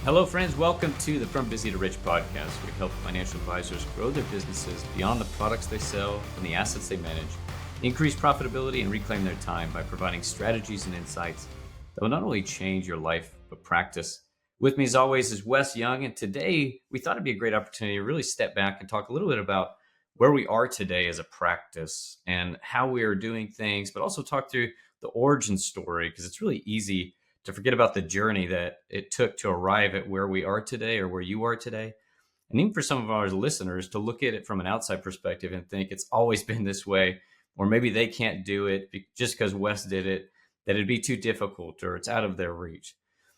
Hello, friends. Welcome to the From Busy to Rich podcast. We help financial advisors grow their businesses beyond the products they sell and the assets they manage, increase profitability, and reclaim their time by providing strategies and insights that will not only change your life, but practice. With me, as always, is Wes Young. And today, we thought it'd be a great opportunity to really step back and talk a little bit about where we are today as a practice and how we are doing things, but also talk through the origin story, because it's really easy to forget about the journey that it took to arrive at where we are today or where you are today. And even for some of our listeners to look at it from an outside perspective and think it's always been this way, or maybe they can't do it just because Wes did it, that it'd be too difficult or it's out of their reach.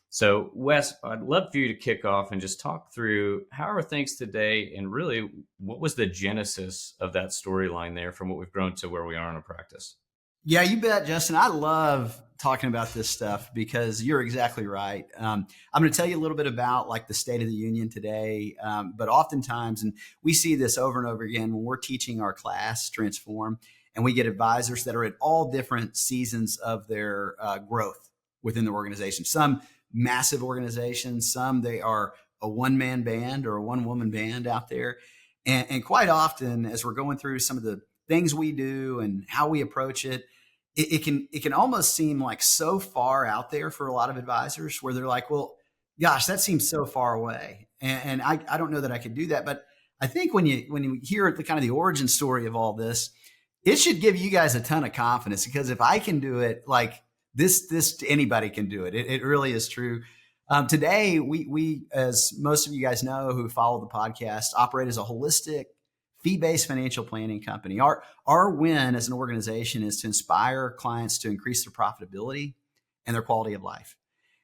So Wes, I'd love for you to kick off and just talk through how are things today and really what was the genesis of that storyline there from what we've grown to where we are in a practice. Yeah, you bet, Justin. I love talking about this stuff because you're exactly right. I'm going to tell you a little bit about like the state of the union today. But oftentimes, and we see this over and over again when we're teaching our class Transform, and we get advisors that are at all different seasons of their growth within the organization. Some massive organizations, some they are a one-man band or a one-woman band out there. And quite often, as we're going through some of the things we do and how we approach it, it can almost seem like so far out there for a lot of advisors where they're like, well, gosh, that seems so far away. And I don't know that I could do that. But I think when you hear the kind of the origin story of all this, it should give you guys a ton of confidence, because if I can do it, like this anybody can do it. It really is true. Today, we, as most of you guys know who follow the podcast, operate as a holistic, fee-based financial planning company. Our win as an organization is to inspire clients to increase their profitability and their quality of life.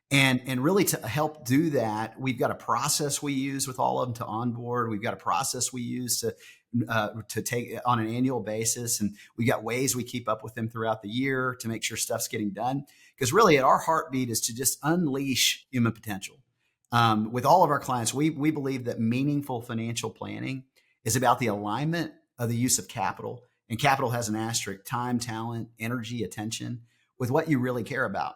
And really to help do that, we've got a process we use with all of them to onboard. We've got a process we use to take on an annual basis. And we got ways we keep up with them throughout the year to make sure stuff's getting done. Because really at our heartbeat is to just unleash human potential. With all of our clients, we believe that meaningful financial planning is about the alignment of the use of capital. And capital has an asterisk: time, talent, energy, attention, with what you really care about.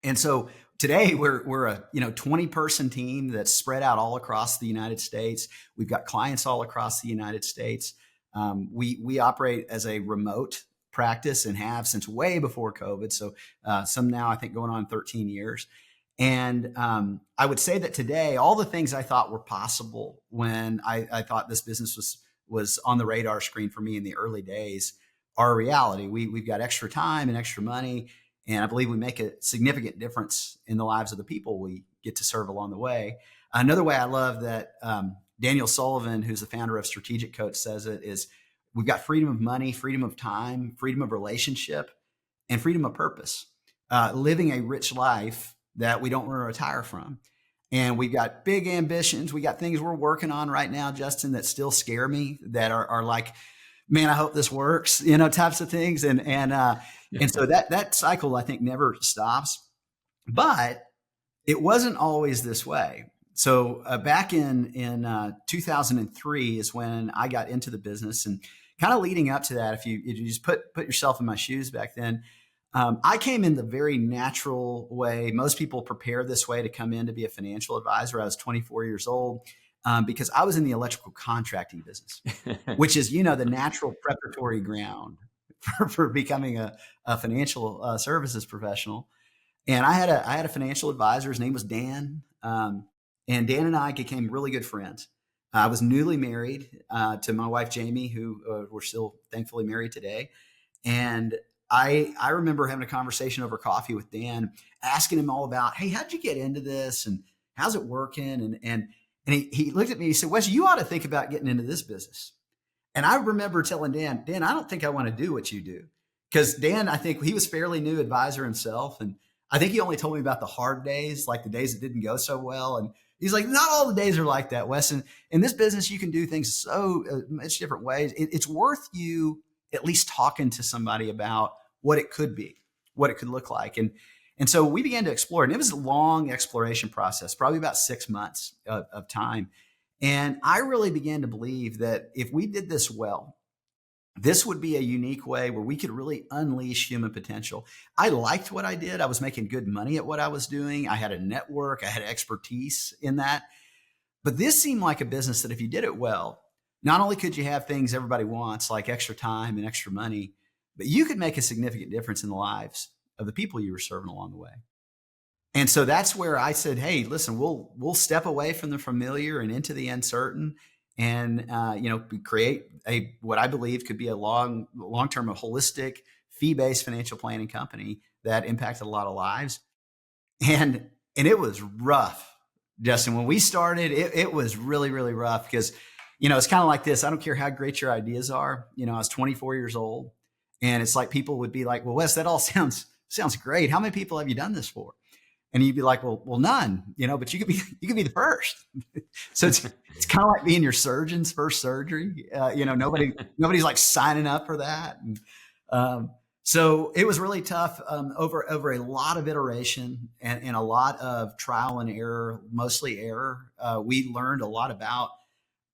And so today we're a 20-person team that's spread out all across the United States. We've got clients all across the United States. We operate as a remote practice and have since way before COVID. So some now I think going on 13 years. And I would say that today, all the things I thought were possible when I thought this business was on the radar screen for me in the early days are a reality. We've got extra time and extra money, and I believe we make a significant difference in the lives of the people we get to serve along the way. Another way I love that Daniel Sullivan, who's the founder of Strategic Coach, says it is we've got freedom of money, freedom of time, freedom of relationship, and freedom of purpose. Living a rich life that we don't want to retire from. And we've got big ambitions. We got things we're working on right now, Justin, that still scare me, that are like, man, I hope this works, types of things. And so that cycle, I think, never stops. But it wasn't always this way. So back in 2003 is when I got into the business, and kind of leading up to that, if you just put yourself in my shoes back then, I came in the very natural way. Most people prepare this way to come in to be a financial advisor. I was 24 years old because I was in the electrical contracting business, which is, the natural preparatory ground for becoming a financial services professional. And I had a financial advisor. His name was Dan. And Dan and I became really good friends. I was newly married to my wife, Jamie, who we're still thankfully married today. And I remember having a conversation over coffee with Dan, asking him all about, hey, how'd you get into this? And how's it working? And he looked at me and he said, Wes, you ought to think about getting into this business. And I remember telling Dan, I don't think I want to do what you do. Because Dan, I think he was fairly new advisor himself. And I think he only told me about the hard days, like the days that didn't go so well. And he's like, not all the days are like that, Wes. And in this business, you can do things so much different ways. It's worth you at least talking to somebody about what it could be, what it could look like. And so we began to explore, and it was a long exploration process, probably about 6 months of time. And I really began to believe that if we did this well, this would be a unique way where we could really unleash human potential. I liked what I did. I was making good money at what I was doing. I had a network, I had expertise in that. But this seemed like a business that if you did it well, not only could you have things everybody wants, like extra time and extra money, but you could make a significant difference in the lives of the people you were serving along the way. And so that's where I said, "Hey, listen, we'll step away from the familiar and into the uncertain, and create a what I believe could be a long term, a holistic, fee based financial planning company that impacted a lot of lives." And it was rough, Justin. When we started, it was really really rough because it's kind of like this. I don't care how great your ideas are. I was 24 years old, and it's like people would be like, "Well, Wes, that all sounds great. How many people have you done this for?" And you'd be like, well, none, but you could be the first. So it's kind of like being your surgeon's first surgery. Nobody's like signing up for that. So it was really tough over a lot of iteration and a lot of trial and error, mostly error. We learned a lot about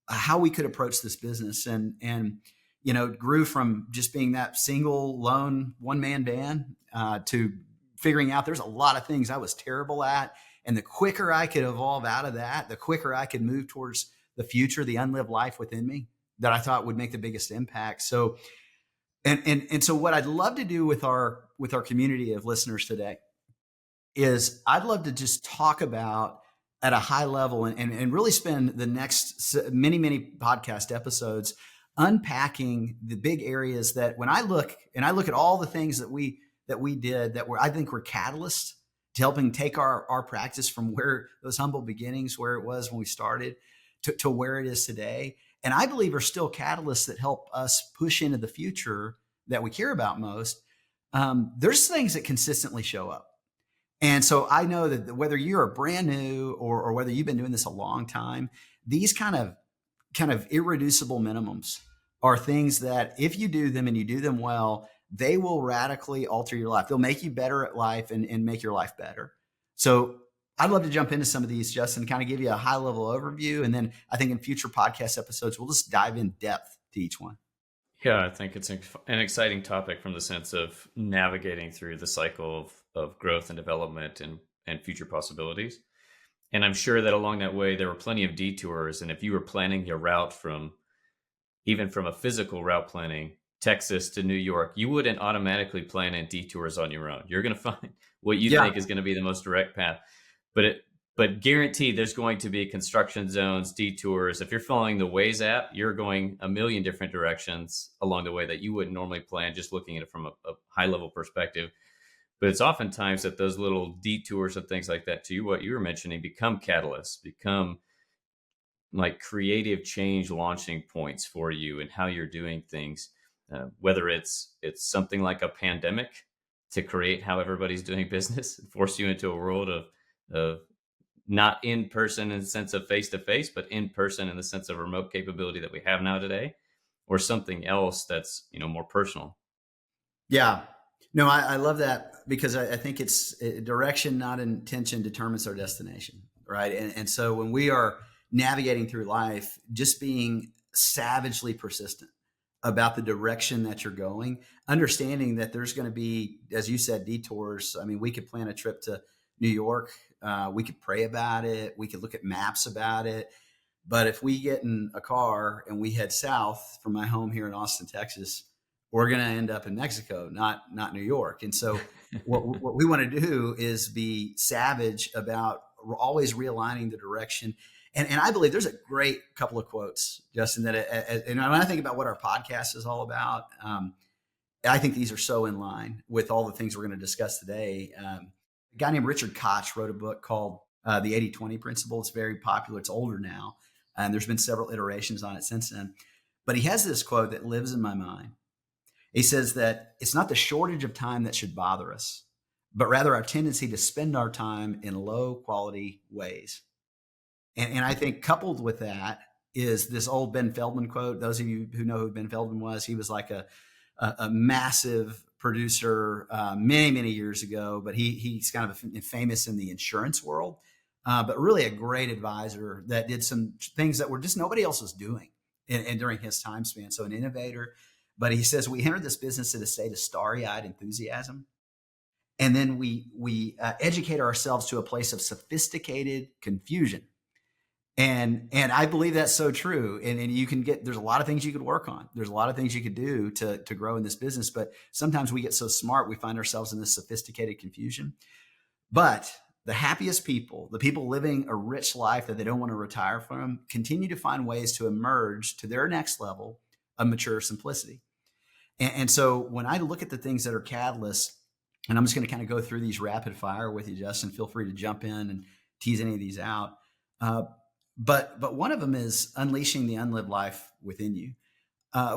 how we could approach this business and grew from just being that single lone one man band to figuring out there's a lot of things I was terrible at. And the quicker I could evolve out of that, the quicker I could move towards the future, the unlived life within me that I thought would make the biggest impact. So, and so what I'd love to do with our community of listeners today is I'd love to just talk about at a high level and really spend the next many, many podcast episodes unpacking the big areas that when I look at all the things that we did that I think were catalysts to helping take our practice from where those humble beginnings, where it was when we started to where it is today. And I believe are still catalysts that help us push into the future that we care about most. There's things that consistently show up. And so I know that whether you're a brand new or whether you've been doing this a long time, these kind of irreducible minimums are things that if you do them and you do them well, they will radically alter your life. They'll make you better at life and make your life better. So I'd love to jump into some of these, Justin, kind of give you a high level overview. And then I think in future podcast episodes, we'll just dive in depth to each one. Yeah, I think it's an exciting topic from the sense of navigating through the cycle of growth and development and future possibilities. And I'm sure that along that way, there were plenty of detours. And if you were planning your route even from a physical route planning, Texas to New York, you wouldn't automatically plan in detours on your own. You're going to find what you think is going to be the most direct path, but guaranteed there's going to be construction zones, detours. If you're following the Waze app, you're going a million different directions along the way that you wouldn't normally plan, just looking at it from a high level perspective. But it's oftentimes that those little detours and things like that, to you, what you were mentioning, become catalysts, become like creative change launching points for you and how you're doing things. Whether it's something like a pandemic to create how everybody's doing business, force you into a world of not in person in the sense of face to face, but in person in the sense of remote capability that we have now today, or something else that's more personal. Yeah, no, I love that because I think it's direction, not intention, determines our destination, right? And so when we are navigating through life, just being savagely persistent about the direction that you're going, understanding that there's going to be, as you said, detours. I mean, we could plan a trip to New York. We could pray about it. We could look at maps about it. But if we get in a car and we head south from my home here in Austin, Texas, we're going to end up in Mexico, not New York. And so what we want to do is be savage about always realigning the direction. And I believe there's a great couple of quotes, Justin, that and when I think about what our podcast is all about, I think these are so in line with all the things we're going to discuss today. A guy named Richard Koch wrote a book called The 80-20 Principle. It's very popular. It's older now. And there's been several iterations on it since then. But he has this quote that lives in my mind. He says that it's not the shortage of time that should bother us, but rather our tendency to spend our time in low quality ways. And I think coupled with that is this old Ben Feldman quote. Those of you who know who Ben Feldman was, he was like a massive producer many, many years ago, but he's kind of famous in the insurance world, but really a great advisor that did some things that were just nobody else was doing and during his time span. So an innovator. But he says we enter this business in a state of starry-eyed enthusiasm, and then we educate ourselves to a place of sophisticated confusion. And I believe that's so true. And you can there's a lot of things you could work on. There's a lot of things you could do to grow in this business. But sometimes we get so smart, we find ourselves in this sophisticated confusion. But the happiest people, the people living a rich life that they don't want to retire from, continue to find ways to emerge to their next level of mature simplicity. And so when I look at the things that are catalysts, and I'm just going to kind of go through these rapid fire with you, Justin, feel free to jump in and tease any of these out. But one of them is unleashing the unlived life within you.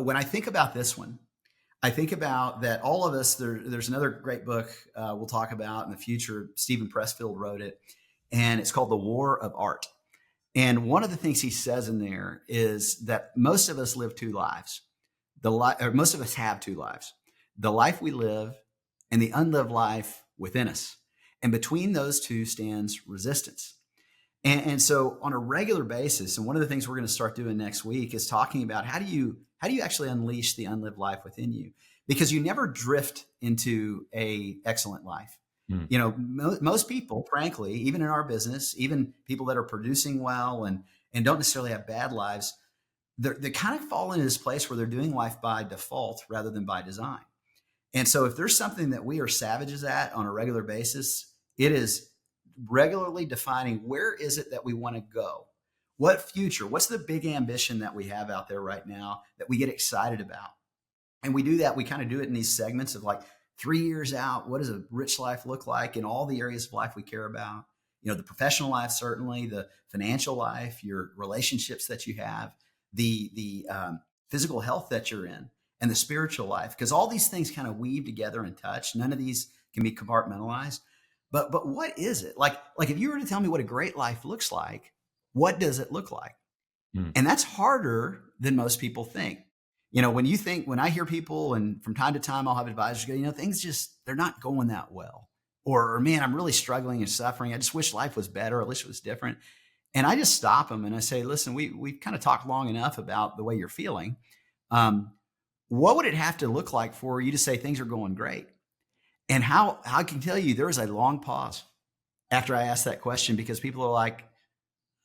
When I think about this one, I think about that all of us, there's another great book we'll talk about in the future. Stephen Pressfield wrote it, and it's called The War of Art. And one of the things he says in there is that most of us live two lives. Most of us have two lives, the life we live and the unlived life within us. And between those two stands resistance. And so on a regular basis, and one of the things we're going to start doing next week is talking about how do you actually unleash the unlived life within you? Because you never drift into a excellent life. You know, most people, frankly, even in our business, even people that are producing well and don't necessarily have bad lives, they kind of fall into this place where they're doing life by default rather than by design. And so if there's something that we are savages at on a regular basis, it is regularly defining where is it that we want to go? What future? What's the big ambition that we have out there right now that we get excited about? And we do that. We kind of do it in these segments of like 3 years out. What does a rich life look like in all the areas of life we care about? You know, the professional life, certainly, the financial life, your relationships that you have, the physical health that you're in, and the spiritual life, because all these things kind of weave together and touch. None of these can be compartmentalized. But what is it? Like if you were to tell me what a great life looks like, what does it look like? And that's harder than most people think. You know, when I hear people, and from time to time I'll have advisors go, you know, things they're not going that well. Or man, I'm really struggling and suffering. I just wish life was better. I wish it was different. And I just stop them and I say, listen, we've kind of talked long enough about the way you're feeling. What would it have to look like for you to say things are going great? And how I can tell you there is a long pause after I ask that question, because people are like,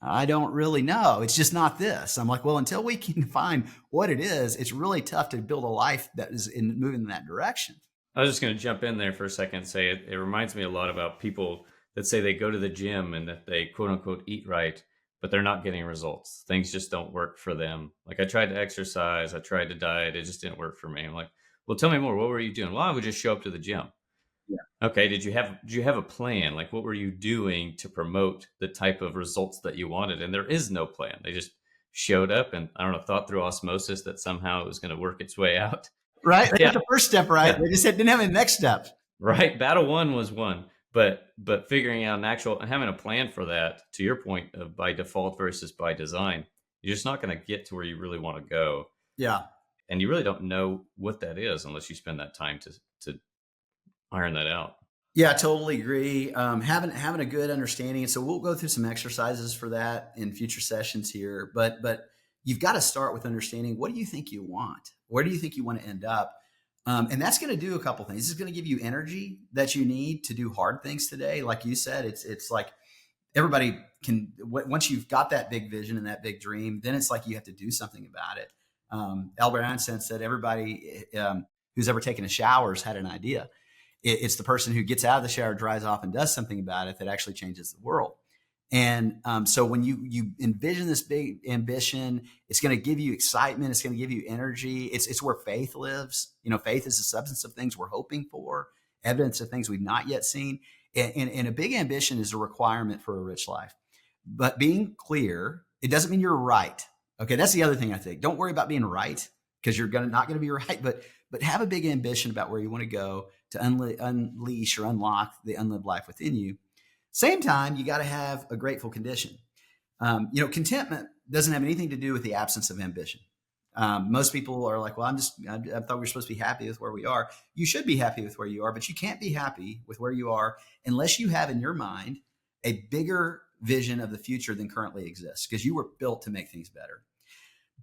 I don't really know. It's just not this. I'm like, well, until we can find what it is, it's really tough to build a life that is moving in that direction. I was just going to jump in there for a second and say it reminds me a lot about people that say they go to the gym and that they quote unquote eat right, but they're not getting results. Things just don't work for them. Like I tried to exercise, I tried to diet, it just didn't work for me. I'm like, well, tell me more. What were you doing? Well, I would just show up to the gym. Yeah. Okay. Did you have a plan? Like what were you doing to promote the type of results that you wanted? And there is no plan. They just showed up and I don't know, thought through osmosis that somehow it was going to work its way out. Right. They got the first step right. Yeah. They just didn't have the next step. Right. Battle one was won. But figuring out having a plan for that, to your point of by default versus by design, you're just not going to get to where you really want to go. Yeah. And you really don't know what that is unless you spend that time to iron that out. Yeah, I totally agree. Having a good understanding. And so we'll go through some exercises for that in future sessions here. But you've got to start with understanding, what do you think you want? Where do you think you want to end up? And that's going to do a couple things. It's going to give you energy that you need to do hard things today. Like you said, it's like everybody can, once you've got that big vision and that big dream, then it's like you have to do something about it. Albert Einstein said everybody who's ever taken a shower has had an idea. It's the person who gets out of the shower, dries off, and does something about it that actually changes the world. And so when you envision this big ambition, it's going to give you excitement. It's going to give you energy. It's where faith lives. You know, faith is the substance of things we're hoping for, evidence of things we've not yet seen. And a big ambition is a requirement for a rich life. But being clear, it doesn't mean you're right. Okay, that's the other thing I think. Don't worry about being right, because you're not going to be right. But have a big ambition about where you want to go to unleash or unlock the unlived life within you. Same time, you got to have a grateful condition. Contentment doesn't have anything to do with the absence of ambition. Most people are like, well, I thought we were supposed to be happy with where we are. You should be happy with where you are, but you can't be happy with where you are unless you have in your mind a bigger vision of the future than currently exists, because you were built to make things better.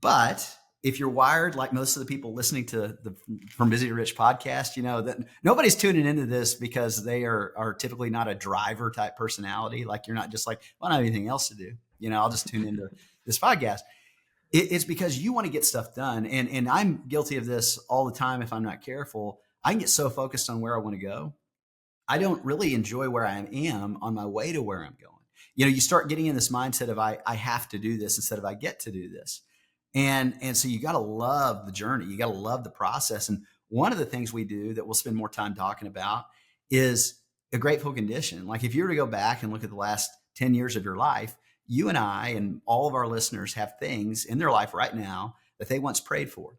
But if you're wired like most of the people listening to the From Busy to Rich podcast, you know that nobody's tuning into this because they are typically not a driver type personality. Like you're not just like, well, I don't have anything else to do. You know, I'll just tune into this podcast. It's because you want to get stuff done. And I'm guilty of this all the time. If I'm not careful, I can get so focused on where I want to go. I don't really enjoy where I am on my way to where I'm going. You know, you start getting in this mindset of I have to do this instead of I get to do this. And so you got to love the journey. You got to love the process. And one of the things we do that we'll spend more time talking about is a grateful condition. Like if you were to go back and look at the last 10 years of your life, you and I and all of our listeners have things in their life right now that they once prayed for.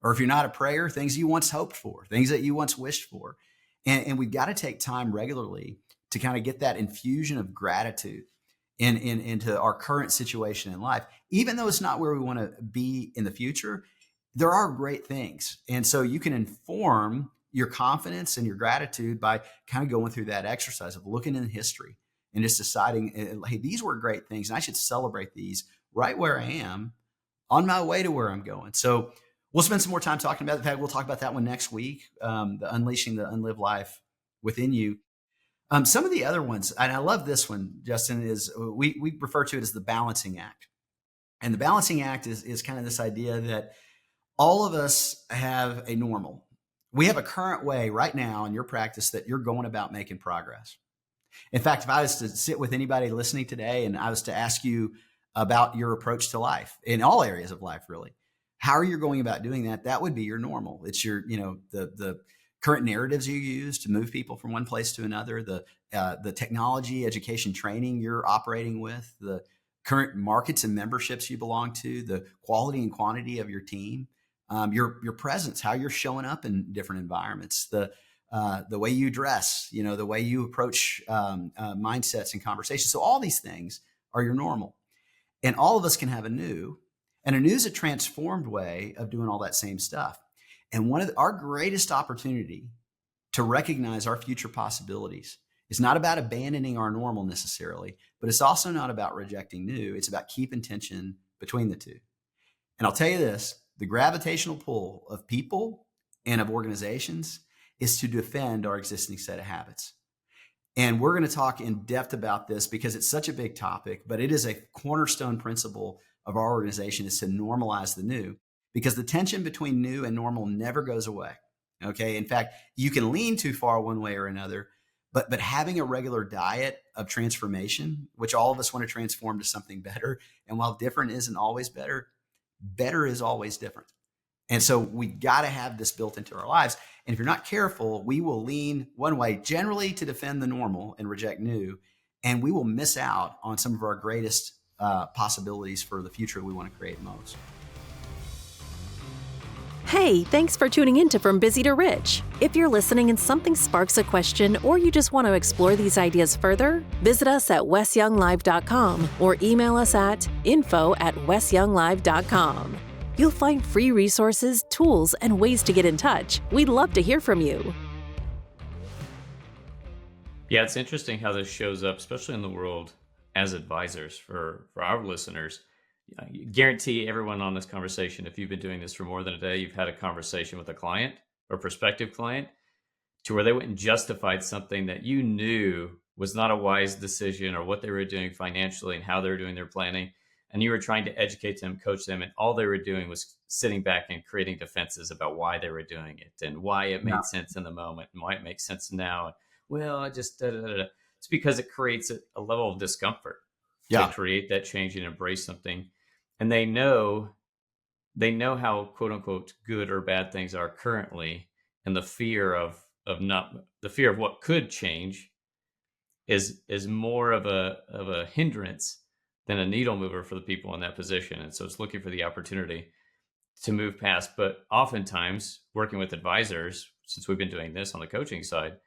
Or if you're not a prayer, things you once hoped for, things that you once wished for. And we've got to take time regularly to kind of get that infusion of gratitude into our current situation in life. Even though it's not where we want to be in the future, there are great things. And so you can inform your confidence and your gratitude by kind of going through that exercise of looking in history and just deciding, hey, these were great things and I should celebrate these right where I am on my way to where I'm going. So we'll spend some more time talking about that. We'll talk about that one next week, the unleashing the unlived life within you. Some of the other ones, and I love this one, Justin, is we refer to it as the balancing act. And the balancing act is kind of this idea that all of us have a normal. We have a current way right now in your practice that you're going about making progress. In fact, if I was to sit with anybody listening today and I was to ask you about your approach to life in all areas of life, really, how are you going about doing that? That would be your normal. It's your, the current narratives you use to move people from one place to another, the technology, education, training you're operating with, the current markets and memberships you belong to, the quality and quantity of your team, your presence, how you're showing up in different environments, the way you dress, the way you approach mindsets and conversations. So all these things are your normal, and all of us can have a new, and a new is a transformed way of doing all that same stuff. And one of our greatest opportunity to recognize our future possibilities is not about abandoning our normal necessarily, but it's also not about rejecting new. It's about keeping tension between the two. And I'll tell you this, the gravitational pull of people and of organizations is to defend our existing set of habits. And we're going to talk in depth about this because it's such a big topic, but it is a cornerstone principle of our organization is to normalize the new, because the tension between new and normal never goes away. Okay. In fact, you can lean too far one way or another, but having a regular diet of transformation, which all of us want to transform to something better. And while different isn't always better, better is always different. And so we got to have this built into our lives. And if you're not careful, we will lean one way generally to defend the normal and reject new. And we will miss out on some of our greatest possibilities for the future we want to create most. Hey, thanks for tuning in to From Busy to Rich. If you're listening and something sparks a question or you just want to explore these ideas further, visit us at wesyounglive.com or email us at info@wesyounglive.com. You'll find free resources, tools, and ways to get in touch. We'd love to hear from you. Yeah, it's interesting how this shows up, especially in the world as advisors for our listeners. I guarantee everyone on this conversation, if you've been doing this for more than a day, you've had a conversation with a client or prospective client to where they went and justified something that you knew was not a wise decision or what they were doing financially and how they were doing their planning. And you were trying to educate them, coach them, and all they were doing was sitting back and creating defenses about why they were doing it and why it made sense in the moment and why it makes sense now. Well, I just It's because it creates a level of discomfort to create that change and embrace something. And they know how quote unquote good or bad things are currently, and the fear of what could change is more of a hindrance than a needle mover for the people in that position. And so it's looking for the opportunity to move past. But oftentimes working with advisors, since we've been doing this on the coaching side,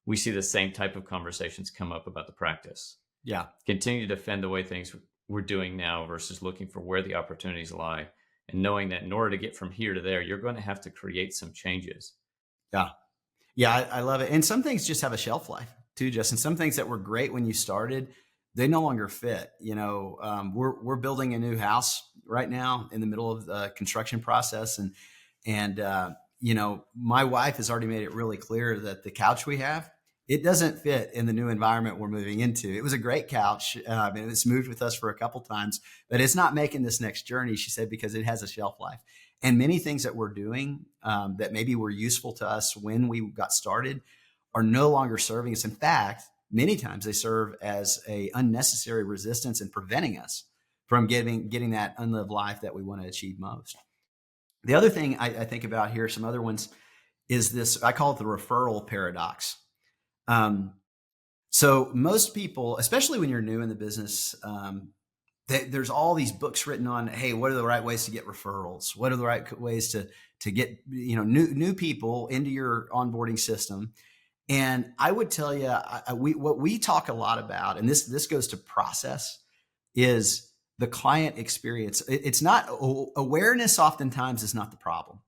we see the same type of conversations come up about the practice. Yeah. Continue to defend the way things we're doing now versus looking for where the opportunities lie, and knowing that in order to get from here to there, you're going to have to create some changes. Yeah. Yeah. I love it. And some things just have a shelf life too, Justin. Some things that were great when you started, they no longer fit. We're building a new house right now in the middle of the construction process, and my wife has already made it really clear that the couch we have, it doesn't fit in the new environment we're moving into. It was a great couch, and it's moved with us for a couple times, but it's not making this next journey, she said, because it has a shelf life. And many things that we're doing that maybe were useful to us when we got started are no longer serving us. In fact, many times they serve as a unnecessary resistance and preventing us from getting that unlived life that we want to achieve most. The other thing I think about here, some other ones, is this, I call it the referral paradox. So most people, especially when you're new in the business, there's all these books written on, hey, what are the right ways to get referrals? What are the right ways to get new people into your onboarding system? And I would tell you, what we talk a lot about, and this goes to process, is the client experience. It's not awareness. Oftentimes is not the problem,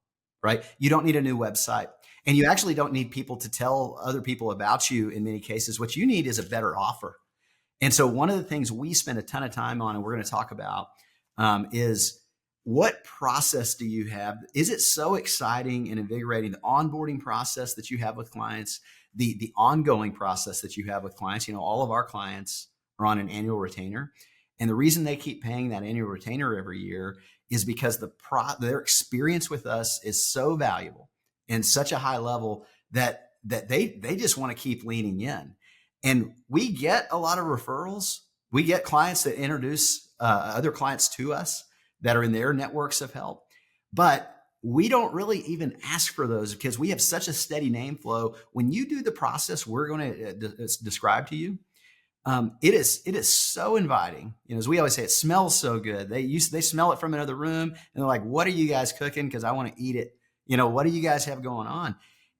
right? You don't need a new website, and you actually don't need people to tell other people about you. In many cases, what you need is a better offer. And so one of the things we spend a ton of time on, and we're going to talk about, is what process do you have? Is it so exciting and invigorating, the onboarding process that you have with clients, the ongoing process that you have with clients? All of our clients are on an annual retainer. And the reason they keep paying that annual retainer every year is because their experience with us is so valuable and such a high level that they just want to keep leaning in. And we get a lot of referrals. We get clients that introduce other clients to us that are in their networks of help. But we don't really even ask for those because we have such a steady name flow. When you do the process we're going to describe to you, it is so inviting. As we always say, it smells so good. They smell it from another room, and they're like, "What are you guys cooking? Because I want to eat it. What do you guys have going on?"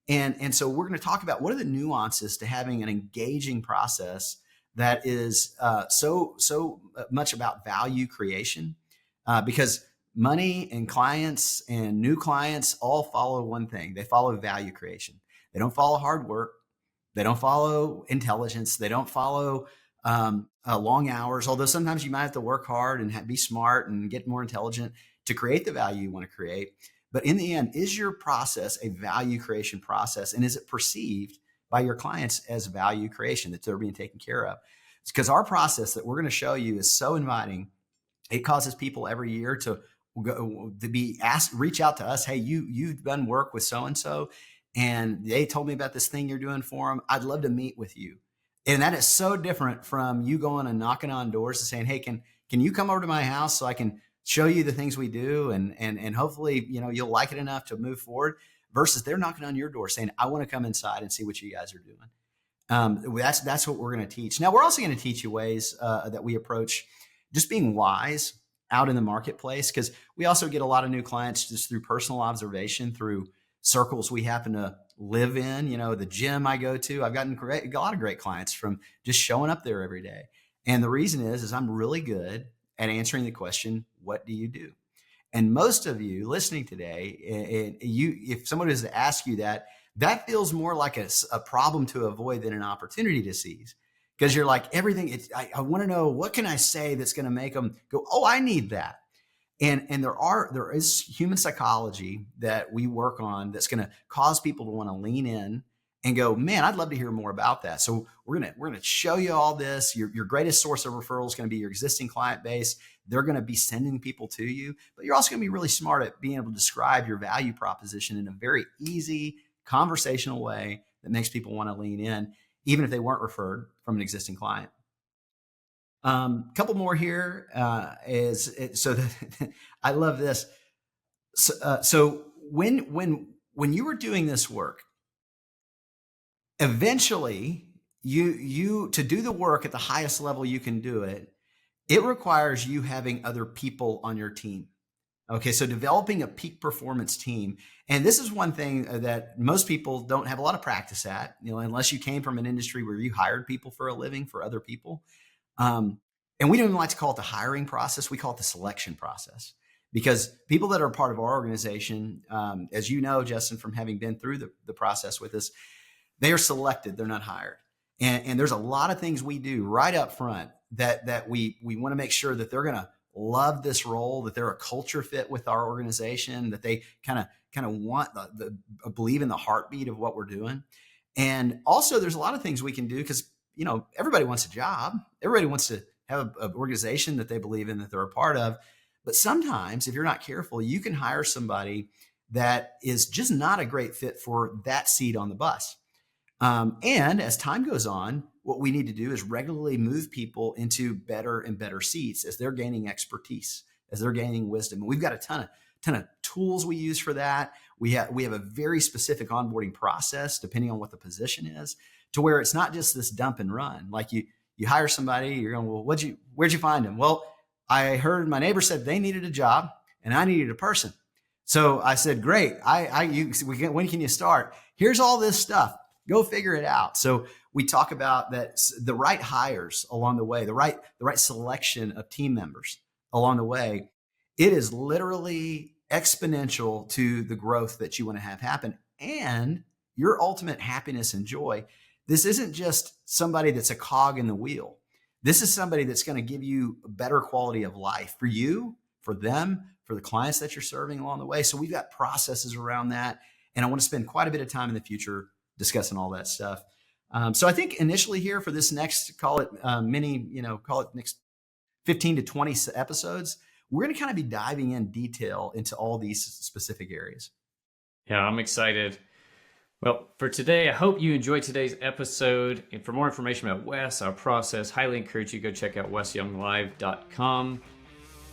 And so we're going to talk about what are the nuances to having an engaging process that is so much about value creation, because money and clients and new clients all follow one thing. They follow value creation. They don't follow hard work. They don't follow intelligence. They don't follow long hours, although sometimes you might have to work hard and be smart and get more intelligent to create the value you want to create. But in the end, is your process a value creation process? And is it perceived by your clients as value creation, that they're being taken care of? It's because our process that we're going to show you is so inviting. It causes people every year to be asked, reach out to us. Hey, you've done work with so-and-so, and they told me about this thing you're doing for them. I'd love to meet with you. And that is so different from you going and knocking on doors and saying, hey, can you come over to my house so I can show you the things we do, and hopefully, you'll like it enough to move forward, versus they're knocking on your door saying, I want to come inside and see what you guys are doing. That's what we're going to teach. Now, we're also going to teach you ways that we approach just being wise out in the marketplace, because we also get a lot of new clients just through personal observation, through circles we happen to live in. The gym I go to, I've gotten a lot of great clients from just showing up there every day. And the reason is I'm really good at answering the question, what do you do? And most of you listening today, if someone was to ask you that feels more like a problem to avoid than an opportunity to seize. Because you're like, everything, I want to know, what can I say that's going to make them go, oh, I need that. And there is human psychology that we work on that's going to cause people to want to lean in and go, man, I'd love to hear more about that. So we're gonna show you all this. Your greatest source of referral is going to be your existing client base. They're going to be sending people to you, but you're also going to be really smart at being able to describe your value proposition in a very easy, conversational way that makes people want to lean in, even if they weren't referred from an existing client. Couple more here I love this. So when you were doing this work, eventually you to do the work at the highest level you can do it, it requires you having other people on your team. Okay, so developing a peak performance team. And this is one thing that most people don't have a lot of practice at, unless you came from an industry where you hired people for a living for other people. And we don't even like to call it the hiring process. We call it the selection process, because people that are part of our organization, as you know, Justin, from having been through the process with us, they are selected. They're not hired. And there's a lot of things we do right up front that we want to make sure that they're going to love this role, that they're a culture fit with our organization, that they kind of want the believe in the heartbeat of what we're doing. And also there's a lot of things we can do because, everybody wants a job. Everybody wants to have an organization that they believe in, that they're a part of. But sometimes if you're not careful, you can hire somebody that is just not a great fit for that seat on the bus. And as time goes on, what we need to do is regularly move people into better and better seats as they're gaining expertise, as they're gaining wisdom. And we've got a ton of tools we use for that. We have a very specific onboarding process depending on what the position is, to where it's not just this dump and run. Like you hire somebody, you're going, well, where'd you find them? Well, I heard my neighbor said they needed a job and I needed a person. So I said, great. When can you start? Here's all this stuff. Go figure it out. So we talk about that, the right hires along the way, the right selection of team members along the way. It is literally exponential to the growth that you want to have happen and your ultimate happiness and joy. This isn't just somebody that's a cog in the wheel. This is somebody that's going to give you a better quality of life for you, for them, for the clients that you're serving along the way. So we've got processes around that. And I want to spend quite a bit of time in the future discussing all that stuff. So I think initially here for this next, call it next 15 to 20 episodes, we're going to kind of be diving in detail into all these specific areas. Yeah, I'm excited. Well, for today, I hope you enjoyed today's episode. And for more information about Wes, our process, highly encourage you to go check out wesyounglive.com.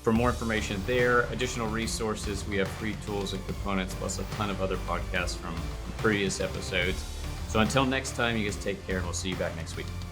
For more information there, additional resources, we have free tools and components, plus a ton of other podcasts from previous episodes. So until next time, you guys take care, and we'll see you back next week.